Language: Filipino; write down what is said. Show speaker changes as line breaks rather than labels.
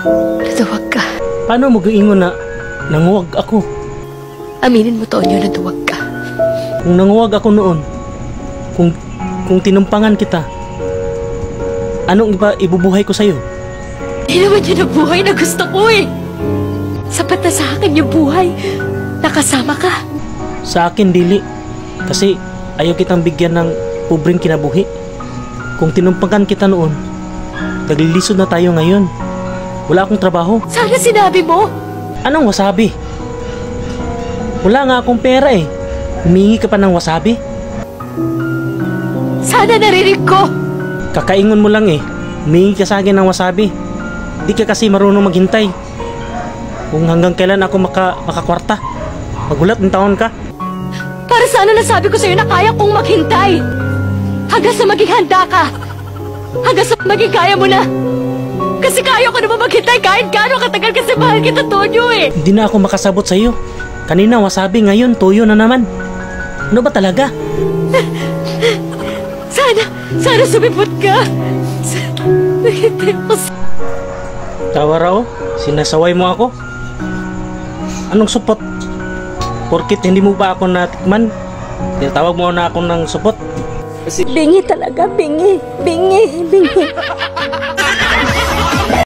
Naduwag ka.
Paano mo giingon na nanguwag ako?
Aminin mo, Tonyo, naduwag ka.
Kung nanguwag ako noon, kung tinumpangan kita, anong ibubuhay ko sa'yo?
Di naman yun ang buhay na gusto ko eh. Sapat na sa akin yung buhay. Nakasama ka.
Sa akin, dili. Kasi ayaw kitang bigyan ng pobreng kinabuhi. Kung tinumpangan kita noon, naglilisod na tayo ngayon. Wala akong trabaho.
Sana sinabi mo.
Anong wasabi? Wala nga akong pera eh. Humingi ka pa ng wasabi?
Sana narinig ko.
Kakaingon mo lang eh. Humingi ka sa akin ng wasabi. Di ka kasi marunong maghintay. Kung hanggang kailan ako makakwarta. Magulat ng taon ka.
Para sana nasabi ko sa'yo na kaya kong maghintay. Hanggang sa maging handa ka. Hanggang sa maging kaya mo na. Kasi kaya ko na ba maghintay kahit gaano katagal kasi mahal kita, Tonyo eh.
Hindi na ako makasabot sa'yo. Kanina wasabi, ngayon toyo na naman. Ano ba talaga?
Sana sumipot ka. Naghintay ko sa...
Tawa raw, sinasaway mo ako. Anong supot? Porkit hindi mo ba ako natikman? Tinatawag mo na ako ng supot.
Bingi talaga, bingi. Bingi.